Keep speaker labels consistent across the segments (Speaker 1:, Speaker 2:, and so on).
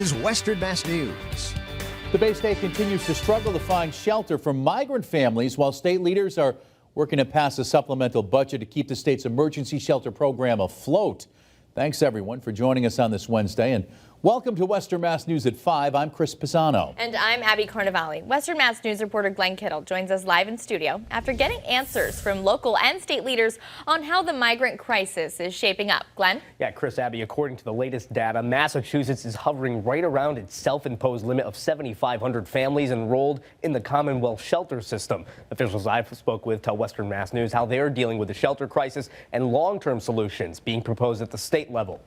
Speaker 1: Is Western Mass News.
Speaker 2: The Bay State continues to struggle to find shelter for migrant families while state leaders are working to pass a supplemental budget to keep the state's emergency shelter program afloat. Thanks, everyone, for joining us on this Wednesday. And welcome to Western Mass News at 5. I'm Chris Pisano.
Speaker 3: And I'm Abby Carnevale. Western Mass News reporter Glenn Kittle joins us live in studio after getting answers from local and state leaders on how the migrant crisis is shaping up. Glenn?
Speaker 4: Yeah, Chris, Abby, according to the latest data, Massachusetts is hovering right around its self-imposed limit of 7,500 families enrolled in the Commonwealth shelter system. Officials I've spoke with tell Western Mass News how they're dealing with the shelter crisis and long-term solutions being proposed at the state level.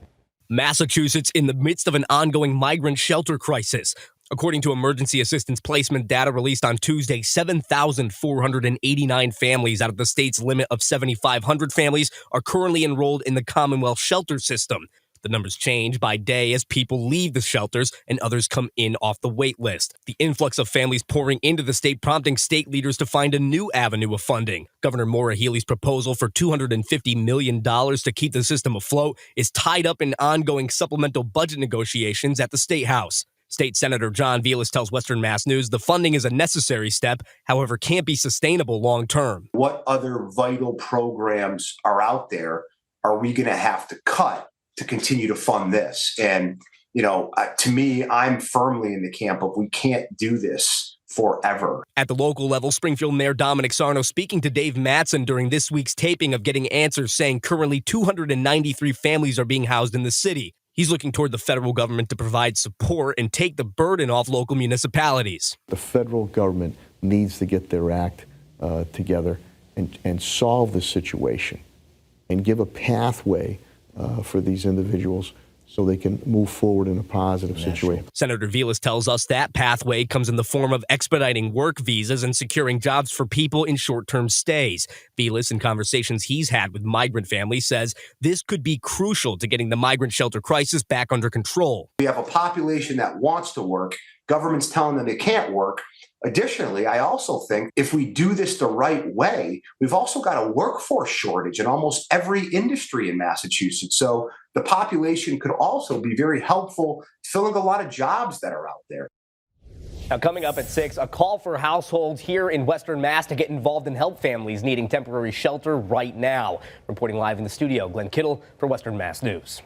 Speaker 5: Massachusetts in the midst of an ongoing migrant shelter crisis. According to emergency assistance placement data released on Tuesday, 7,489 families out of the state's limit of 7,500 families are currently enrolled in the Commonwealth shelter system. The numbers change by day as people leave the shelters and others come in off the wait list. The influx of families pouring into the state prompting state leaders to find a new avenue of funding. Governor Maura Healey's proposal for $250 million to keep the system afloat is tied up in ongoing supplemental budget negotiations at the State House. State Senator John Velas tells Western Mass News the funding is a necessary step, however, can't be sustainable long term.
Speaker 6: What other vital programs are out there are we going to have to cut to continue to fund this? And, to me, I'm firmly in the camp of we can't do this forever.
Speaker 5: At the local level, Springfield Mayor Dominic Sarno speaking to Dave Mattson during this week's taping of Getting Answers, saying currently 293 families are being housed in the city. He's looking toward the federal government to provide support and take the burden off local municipalities.
Speaker 7: The federal government needs to get their act together and solve this situation and give a pathway for these individuals so they can move forward in a positive situation.
Speaker 5: Senator Velas tells us that pathway comes in the form of expediting work visas and securing jobs for people in short-term stays. Velas, in conversations he's had with migrant families, says this could be crucial to getting the migrant shelter crisis back under control.
Speaker 6: We have a population that wants to work. Government's telling them they can't work. Additionally, I also think if we do this the right way, we've also got a workforce shortage in almost every industry in Massachusetts. So the population could also be very helpful filling a lot of jobs that are out there.
Speaker 4: Now, coming up at 6, a call for households here in Western Mass to get involved and help families needing temporary shelter right now. Reporting live in the studio, Glenn Kittle for Western Mass News.